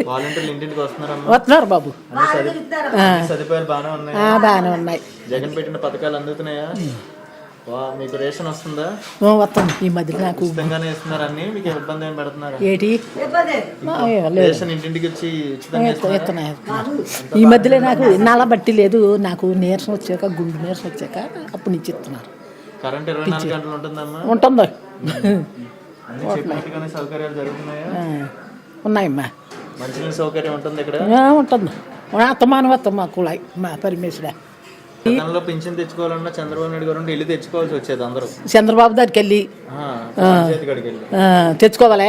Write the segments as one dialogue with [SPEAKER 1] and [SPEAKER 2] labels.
[SPEAKER 1] వాలంటీర్లు ఇంటింటికి
[SPEAKER 2] వస్తున్నారు బాబు.
[SPEAKER 1] సదుపాయాలు బాగానే ఉన్నాయి.
[SPEAKER 2] బాగానే ఉన్నాయి.
[SPEAKER 1] జగన్ పెట్టిన పథకాలు అందుతున్నాయా? మీకు రేషన్ వస్తుందా?
[SPEAKER 2] వస్తుంది. ఈ మధ్య నాకు
[SPEAKER 1] ఉచితంగానే ఇస్తున్నారు అన్ని. మీకు ఇబ్బంది ఏం పెడుతున్నారు?
[SPEAKER 2] ఏటి
[SPEAKER 1] రేషన్ ఇంటింటికి వచ్చి
[SPEAKER 2] ఇస్తున్నాయి. ఈ మధ్యలో నాకు ఇన్నాళ్ళ బట్టి లేదు. నాకు నీరసం వచ్చాక, గుండు నీరసం వచ్చాక అప్పుడు నుంచి ఇస్తున్నారు.
[SPEAKER 1] కరెంట్ 24 గంటలు ఉంటుందమ్మా?
[SPEAKER 2] ఉంటుంది.
[SPEAKER 1] సౌకర్యాలు జరుగుతున్నాయా?
[SPEAKER 2] ఉన్నాయమ్మా.
[SPEAKER 1] మంచినీళ్ళ సౌకర్యం ఉంటుంది ఇక్కడ?
[SPEAKER 2] ఉంటుంది. అత్తమా కుళాయి మా పరమేశ్వర.
[SPEAKER 1] గతంలో పింఛన్ తెచ్చుకోవాలన్నా చంద్రబాబు నాయుడు గారు వెళ్ళి తెచ్చుకోవాల్సి వచ్చేది. అందరూ
[SPEAKER 2] చంద్రబాబు దగ్గరికి వెళ్ళి తెచ్చుకోవాలా?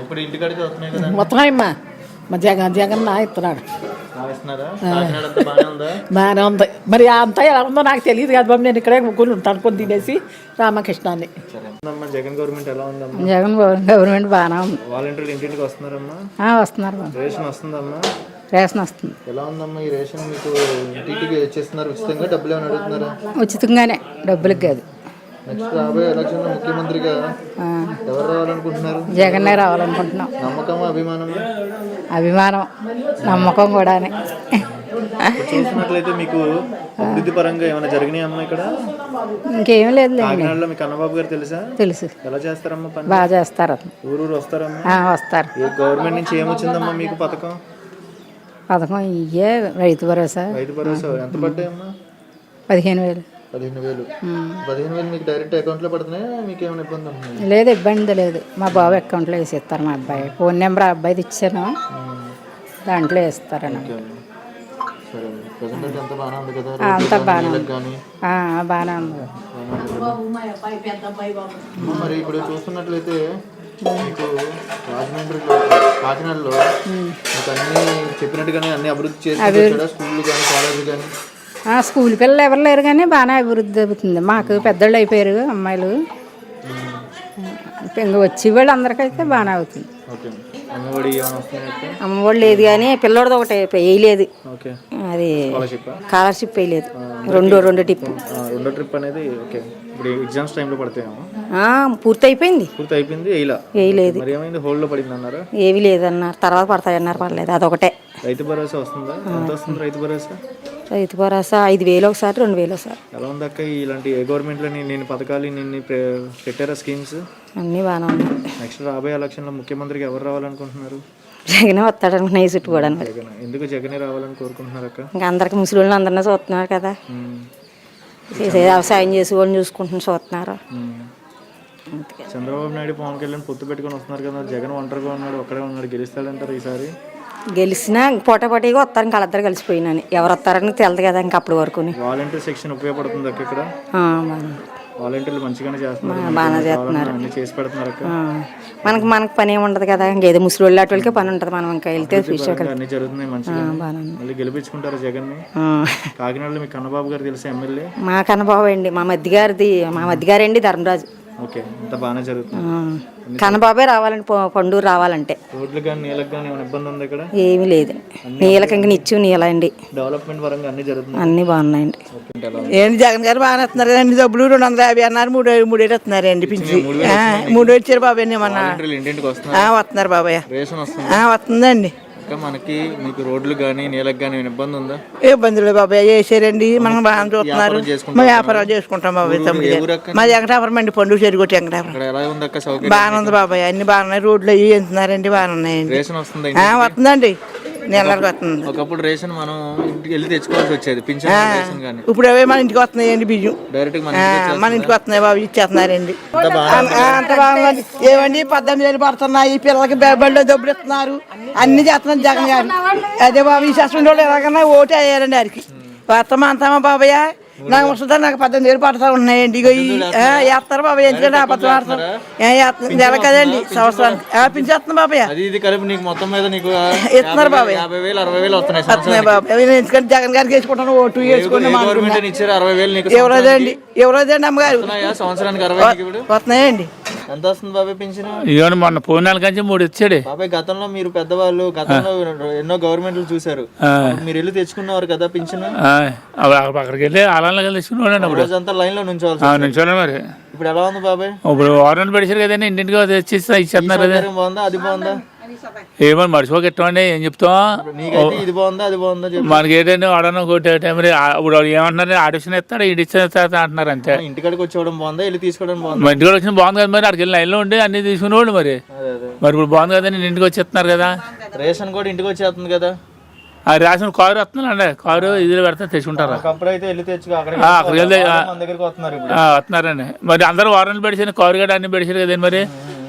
[SPEAKER 1] ఇప్పుడు ఇంటికాడికి వస్తున్నాయి కదా?
[SPEAKER 2] వస్తున్నాయమ్మా. మా జగన్ ఇస్తున్నాడు. బాగానే ఉంది. మరి అంతా ఎలా ఉందో నాకు తెలియదు కదా బాబు. నేను ఇక్కడే ముగ్గురు ఉంటాను కొని తినేసి రామకృష్ణాన్ని.
[SPEAKER 1] జగన్ గవర్నమెంట్ ఎలా ఉందమ్మా?
[SPEAKER 2] జగన్ గవర్నమెంట్ బాగానే ఉంది.
[SPEAKER 1] వాలంటీర్లు ఇంటింటికి వస్తున్నారమ్మా?
[SPEAKER 2] వస్తున్నారు.
[SPEAKER 1] రేషన్ వస్తుందమ్మా?
[SPEAKER 2] రేషన్ వస్తుంది.
[SPEAKER 1] ఎలా ఉందమ్మా ఈ రేషన్? మీకు ఇంటికి వచ్చేస్తున్నారు ఉచితంగా? డబ్బులు ఏమైనా అడుగుతున్నారా?
[SPEAKER 2] ఉచితంగానే, డబ్బులకి కాదు.
[SPEAKER 1] నెక్స్ట్ రాబోయే ఎలక్షన్ లో ముఖ్యమంత్రిగా ఎవరు రావాలనుకుంటున్నారు?
[SPEAKER 2] జగన్నే రావాలనుకుంటున్నాం.
[SPEAKER 1] నమ్మకం, అభిమానం?
[SPEAKER 2] అభిమానం, నమ్మకం కూడా.
[SPEAKER 1] చూసినట్లయితే మీకు అభివృద్ధి పరంగా ఏమైనా జరిగినాయమ్మా ఇక్కడ?
[SPEAKER 2] ఇంకేం లేదు.
[SPEAKER 1] కాకినాడలో మీకు కన్నబాబు గారు తెలుసా?
[SPEAKER 2] తెలుసు.
[SPEAKER 1] ఎలా చేస్తారమ్మా పని?
[SPEAKER 2] బాగా చేస్తారు.
[SPEAKER 1] ఊరు వస్తారమ్మా?
[SPEAKER 2] వస్తారు.
[SPEAKER 1] గవర్నమెంట్ నుంచి ఏమొచ్చిందమ్మా మీకు పథకం?
[SPEAKER 2] ఇయ్యే రైతు భరోసా.
[SPEAKER 1] రైతు భరోసా ఎంత పడ్డాయమ్మా?
[SPEAKER 2] 15,000.
[SPEAKER 1] 15,000 మీకు డైరెక్ట్ అకౌంట్ లో పడుతున్నాయా? మీకు ఏమైనా ఇబ్బంది ఉంటుందా?
[SPEAKER 2] లేదు, ఇబ్బంది లేదు. మా బాబు అకౌంట్లో వేసిస్తారు. మా అబ్బాయి ఫోన్ నెంబర్ అబ్బాయిది ఇచ్చాను, దాంట్లో వేస్తారని. అంతా బాగానే ఉంది.
[SPEAKER 1] మరి ఇప్పుడు చూస్తున్నట్లయితే మీకు కాకినాడలో మీకు అన్ని చెప్పినట్టుగానే అన్ని అభివృద్ధి చేసి స్కూళ్ళు కానీ కాలేజీలు కానీ?
[SPEAKER 2] స్కూల్ పిల్లలు ఎవరు లేరు కానీ బాగానే అభివృద్ధి అవుతుంది. మాకు పెద్దోళ్ళు అయిపోయారు అమ్మాయిలు. ఇంకా వచ్చేవాళ్ళు అందరికైతే బాగానే అవుతుంది. అమ్మఒడి లేదు కానీ పిల్లోడిది ఒకటి వేయలేదు. అది స్కాలర్షిప్ వేయలేదు. రెండో ట్రిప్
[SPEAKER 1] అనేది ఎగ్జామ్స్ టైంలో పడతాయేమో.
[SPEAKER 2] పూర్తి అయిపోయింది. వేయలేదు.
[SPEAKER 1] హోల్డ్ లో పడింది అన్నారు.
[SPEAKER 2] ఏవి లేదన్నారు. తర్వాత పడతాయన్నారు. పర్లేదు. అదొకటే.
[SPEAKER 1] రైతు భరోసా వస్తుందా? ఎంత వస్తుంది రైతు భరోసా?
[SPEAKER 2] రైతు భరోసా 5,000 ఒకసారి, 2,000 ఒకసారి.
[SPEAKER 1] ఎలా ఉంది అక్క ఇలాంటి ఏ గవర్నమెంట్లో నేను పథకాలు నిన్ను పెట్టారా స్కీమ్స్?
[SPEAKER 2] అన్నీ బాగానే ఉన్నాయి.
[SPEAKER 1] నెక్స్ట్ రాబోయే ఎలక్షన్లో ముఖ్యమంత్రికి ఎవరు రావాలనుకుంటున్నారు?
[SPEAKER 2] జగనే వస్తాడనుకున్నా ఈ చుట్టుకోవడానికి.
[SPEAKER 1] ఎందుకు జగనే రావాలని కోరుకుంటున్నారు అక్క?
[SPEAKER 2] ఇంకా అందరికి ముసలి అందరినీ చూస్తున్నారు కదా, వ్యవసాయం చేసి వాళ్ళని చూసుకుంటున్న చూస్తున్నారు.
[SPEAKER 1] చంద్రబాబు నాయుడు పవన్ కళ్యాణ్ పొత్తు పెట్టుకుని వస్తున్నారు కదా, జగన్ ఒంటరిగా ఉన్నాడు, ఒక్కడే ఉన్నాడు, గెలుస్తాడంటారు ఈసారి?
[SPEAKER 2] గెలిచినా పోటాపోటీగా వస్తారు. ఇంకా వాళ్ళిద్దరు కలిసిపోయినాను. ఎవరు వస్తారని తెలియదు కదా ఇంకా అప్పుడు వరకు.
[SPEAKER 1] వాలంటీర్ సెక్షన్ ఉపయోగపడుతుంది అక్క ఇక్కడ? వాలంటీర్లు మంచిగానే చేస్తున్నారు,
[SPEAKER 2] బాగానే చేస్తున్నారు,
[SPEAKER 1] అన్ని చేసి పెడుతున్నారు అక్క.
[SPEAKER 2] మనకు పని ఏమి ఉండదు కదా, ఇంకేదో ముసలి వాళ్ళు వాళ్ళకే పని ఉంటుంది. మనం ఇంకా వెళ్తే
[SPEAKER 1] అన్ని జరుగుతున్నాయి మంచిగా. మళ్ళీ గెలిపించుకుంటారు జగన్ ని. కాకినాడలో మీ కన్నబాబు గారు తెలుసా ఎమ్మెల్యే?
[SPEAKER 2] మా కన్నబాబు అండి, మా మధ్యగారండి ధర్మరాజు.
[SPEAKER 1] ఓకే, అంత బాగానే జరుగుతుంది.
[SPEAKER 2] కన్నబాబే రావాలంటే, పండూరు రావాలంటే.
[SPEAKER 1] రోడ్లు కానీ నీళ్ళకి కానీ ఏమైనా ఇబ్బంది ఉంది ఇక్కడ?
[SPEAKER 2] ఏమీ లేదు. నీళ్ళకి ఇంకా నిత్యం నీళ్ళ అండి.
[SPEAKER 1] డెవలప్మెంట్ పరంగా అన్ని జరుగుతుంది,
[SPEAKER 2] అన్ని బాగున్నాయండి.
[SPEAKER 3] ఏంటి జగన్ గారు బాగానే వస్తున్నారు కదండి. డబ్బులు 250 అన్నారు, 3 వస్తున్నారండి. పింఛి 3 వచ్చారు బాబాయ్. వస్తున్నారు బాబాయ్. వస్తుందండి.
[SPEAKER 1] మనకి మీకు రోడ్లు కానీ నీళ్ళకి కానీ ఇబ్బంది ఉందా?
[SPEAKER 3] ఇబ్బంది లేదు బాబాయ్, చేసారండి. మనం బాగా చూస్తున్నారు. మా వ్యాపారం చేసుకుంటాం బాబాయ్. మా వెంకటాపురం అండి, పండుగ చెరుగొట్టి వెంకటాపురం. బాగానే ఉంది బాబాయ్, అన్ని బాగున్నాయి. రోడ్లు అవి ఎంతున్నారండి, బాగానే ఉన్నాయండి. వస్తుందండి, నెలకి వస్తుంది.
[SPEAKER 1] ఒకప్పుడు రేషన్ మనం ఇంటికి వెళ్ళి తెచ్చుకోవాల్సి వచ్చేది.
[SPEAKER 3] ఇప్పుడు అవే మన ఇంటికి వస్తున్నాయండి, బియ్యం డైరెక్ట్ మన ఇంటికి వస్తున్నాయి బాబు, ఇచ్చేస్తున్నారండి. అంత బాగుందండి. ఏమండి 18,000 పడుతున్నాయి, పిల్లలకి బళ్ళో డబ్బులు ఇస్తున్నారు, అన్ని చేస్తున్నారు జగన్ గారు. అదే బాబు, ఈ శాస్త్రం వాళ్ళు ఎలాగన్నా ఓటు వేయాలండి వారికి. వస్తామా అంతామా బాబయ్య, నాకు వస్తుందా? నాకు 18,000 పడతా ఉన్నాయండి. ఇక వేస్తారు బాబాయ్, ఎందుకంటే అబద్ధం ఆడతారు. నెల కదండి, సంవత్సరానికి పింఛేస్తుంది బాబాయ్. ఇస్తున్నారు బాబాయ్, వస్తున్నాయి బాబాయ్. ఎందుకంటే జగన్ గారికి వేసుకుంటాను, ఓటు వేసుకుంటాం. ఎవరోదండి అమ్మగారు వస్తున్నాయండి.
[SPEAKER 1] ఎంత వస్తుంది బాబాయ్ పింఛన్?
[SPEAKER 4] ఇవ్వండి, మొన్న పోయిన నెల కంచి 3 ఇచ్చాడు
[SPEAKER 1] బాబాయ్. గతంలో మీరు పెద్దవాళ్ళు గతంలో ఎన్నో గవర్నమెంట్లు చూసారు, మీరు వెళ్ళి తెచ్చుకున్నారు కదా పింఛన్.
[SPEAKER 4] అక్కడికి వెళ్ళి అలానే తెచ్చుకున్నాడు.
[SPEAKER 1] రోజంతా లైన్ లో నుంచోవాలి
[SPEAKER 4] మరి.
[SPEAKER 1] ఇప్పుడు ఎలా ఉంది బాబాయ్?
[SPEAKER 4] ఇప్పుడు వారం పెడిచారు కదండి, ఇంటింటికి తెచ్చి ఇచ్చేస్తున్నారు కదా.
[SPEAKER 1] బాగుందా? అది బాగుందా?
[SPEAKER 4] ఏమని మర్చిపోక ఇట్టండి ఏం చెప్తాం.
[SPEAKER 1] నీకైతే ఇది బాగుందా అది బాగుందా చెప్పు.
[SPEAKER 4] మనకి ఏంటంటే వాడన కొట్టే మరి ఇప్పుడు వాడు ఏమంటున్నారు ఆడిషన్ ఇస్తాడు ఈడిషన్ ఇస్తాడు అంటున్నారు అంతే.
[SPEAKER 1] ఇంటికాడికి వచ్చేవడం బాగుందా వెళ్ళి తీసుకోవడం బాగుందా?
[SPEAKER 4] మా ఇంటికి వచ్చిన బాగుంది కదా మరి అక్కడికి వెళ్ళి లైన్లో ఉండి అన్ని తీసుకునేవాళ్ళు మరి. మరి ఇప్పుడు బాగుంది కదా నేను ఇంటికి వచ్చేస్తున్నారు కదా.
[SPEAKER 1] రేషన్ కూడా ఇంటికి వచ్చేస్తుంది కదా.
[SPEAKER 4] ఆ రేషన్ కారు వస్తున్నారండి, కారు ఇదిలో పెడితే తెచ్చుకుంటారా.
[SPEAKER 1] అప్పుడు అయితే వెళ్ళి తెచ్చుకో అక్కడికి
[SPEAKER 4] వెళ్తే
[SPEAKER 1] మన దగ్గరికి వస్తున్నారు ఇప్పుడు.
[SPEAKER 4] వస్తున్నారండి మరి అందరూ వారాలు పెడిచారు కారు గడ్డ అన్ని పెడిచారు కదండి మరి.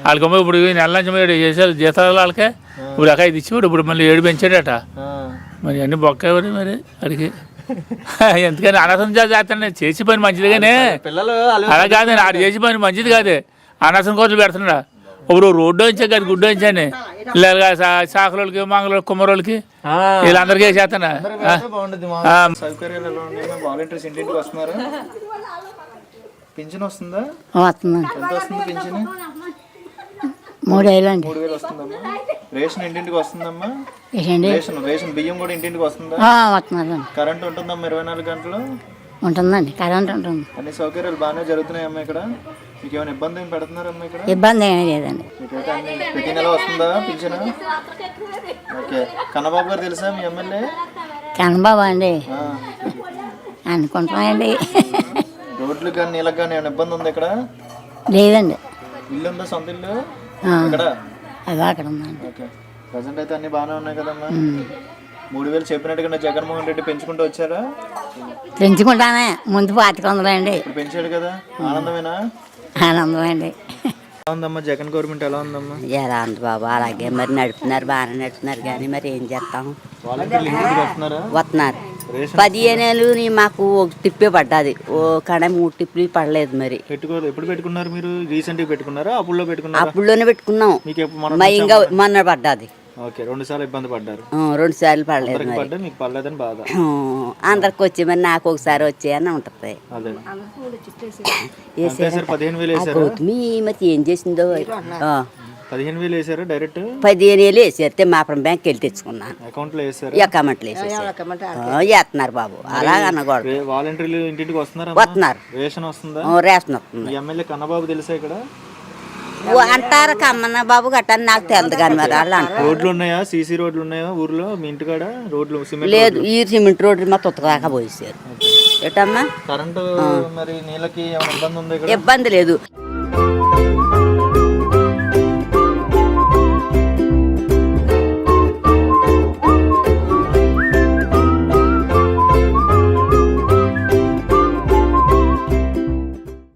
[SPEAKER 4] వాళ్ళకమ్మ ఇప్పుడు నెల నుంచి మరి చేసారు జీతాలు వాళ్ళకే. ఇప్పుడు అక్కడ ఇది ఇచ్చేవాడు ఇప్పుడు మళ్ళీ 7 పెంచాడట. మరి అన్ని బొక్కేవారు మరి అడిగి ఎందుకని అనవసరం చేస్తాను. చేసి పని మంచిది కానీ
[SPEAKER 1] పిల్లలు
[SPEAKER 4] అలా కాదండి ఆడు చేసి పని మంచిది కాదు. అనవసరం కోసం పెడుతున్నాడా. ఇప్పుడు రోడ్డు వచ్చా కాదు గుడ్డు వచ్చాను ఇలా సాకులకి మంగళ కుమ్మరోళ్ళకి వీళ్ళందరికీ చేస్తానా.
[SPEAKER 1] బాగుంటుంది. సౌకర్యాలు ఎలా ఉన్నాయి? వాలంటీర్స్ ఇంటింటికి వస్తున్నారు. పింఛన్ వస్తుందా? ఎంత వస్తుంది పింఛన్? 3,000 వస్తుందమ్మా. రేషన్ ఇంటింటికి వస్తుందమ్మా. రేషన్ బియ్యం కూడా ఇంటింటికి వస్తుందా? కరెంట్ ఉంటుందమ్మా 24 గంటలు?
[SPEAKER 2] ఉంటుందండి, కరెంట్ ఉంటుంది.
[SPEAKER 1] అన్ని సౌకర్యాలు బాగానే జరుగుతున్నాయమ్మా ఇక్కడ. మీకు ఏమైనా ఇబ్బంది ఏమి పెడుతున్నారమ్మా ఇక్కడ?
[SPEAKER 2] ఇబ్బంది ఏమీ లేదండి.
[SPEAKER 1] మీకైతే అన్ని ప్రతి నెల వస్తుందా పింఛన్? ఓకే. కన్నబాబు గారు తెలుసా మీ ఎమ్మెల్యే?
[SPEAKER 2] కన్నబాబు అండి అనుకుంటున్నాయండి.
[SPEAKER 1] రోడ్లకు కానీ నీళ్ళకి కానీ ఏమైనా ఇబ్బంది ఉంది ఇక్కడ?
[SPEAKER 2] లేదండి.
[SPEAKER 1] ఇల్లు ఉందా సొంత ఇల్లు ఇక్కడ?
[SPEAKER 2] అదే అక్కడ ఉందండి.
[SPEAKER 1] ఓకే. ప్రజెంట్ అయితే అన్ని బాగానే ఉన్నాయి కదమ్మా. 3,000 చెప్పినట్టుగా జగన్మోహన్ రెడ్డి పెంచుకుంటూ వచ్చారా?
[SPEAKER 2] పెంచుకుంటానే ముందు 2500 అండి.
[SPEAKER 1] ఇప్పుడు పెంచాడు కదా, ఆనందమేనా?
[SPEAKER 2] ఆనందమండి.
[SPEAKER 1] ఎలా ఉందమ్మా జగన్ గవర్నమెంట్ ఎలా ఉందమ్మా?
[SPEAKER 2] ఎలా ఉంది బాబు, అలాగే మరి నడుపుతున్నారు, బాగానే నడుపుతున్నారు కానీ మరి ఏం చేస్తాం.
[SPEAKER 1] వాలంటీర్లు ఇంటికి వస్తున్నారా?
[SPEAKER 2] వస్తున్నారు. 15 ఏళ్ళు మాకు ఒక టిప్పే పడ్డది, ఓ కడ 3 టిప్పులు పడలేదు. మరి
[SPEAKER 1] ఎప్పుడు పెట్టుకున్నారు మీరు? రీసెంట్ గా పెట్టుకున్నారా? అప్పుల్లో పెట్టుకున్నారా?
[SPEAKER 2] అప్పుడులోనే పెట్టుకున్నాం. ఇంకా మొన్న పడ్డది.
[SPEAKER 1] ఓకే. 2 సార్లు ఇబ్బంది పడ్డారు.
[SPEAKER 2] 2 సార్లు పడలేదు.
[SPEAKER 1] మీకు పడలేదని బాధ.
[SPEAKER 2] అందరికి వచ్చి మరి నాకు ఒకసారి వచ్చాయని ఉంటది.
[SPEAKER 1] అదే
[SPEAKER 2] 15,000 మరి ఏం చేసిందో.
[SPEAKER 1] 15,000 వేసారు డైరెక్ట్.
[SPEAKER 2] 15,000 వేసేస్తే మాపురం బ్యాంక్ వెళ్ళి తెచ్చుకున్నాను.
[SPEAKER 1] అకౌంట్ లో వేసారు.
[SPEAKER 2] అకౌంట్లో వేస్తున్నారు బాబు, అలా అనకూడదు.
[SPEAKER 1] వాలంటీర్లు ఇంటికి వస్తున్నారు. రేషన్ వస్తుందా?
[SPEAKER 2] రేషన్ వస్తుంది.
[SPEAKER 1] ఎమ్మెల్యే కన్నబాబు తెలుసా ఇక్కడ?
[SPEAKER 2] అంటారు కమ్మన్న బాబు గట్టని నాకు తెలియదు కానీ మరి వాళ్ళు అంటారు.
[SPEAKER 1] రోడ్లు ఉన్నాయా? సీసీ రోడ్లు ఉన్నాయా ఊర్లో మీ ఇంటికాడ? రోడ్లు
[SPEAKER 2] లేదు, ఈ సిమెంట్ రోడ్లు మా తుత్తదాకా పోసేసారు. ఏటమ్మా
[SPEAKER 1] కరెంటు మరి నీళ్ళకి ఏమైనా ఇబ్బంది ఉంది?
[SPEAKER 2] ఇబ్బంది లేదు.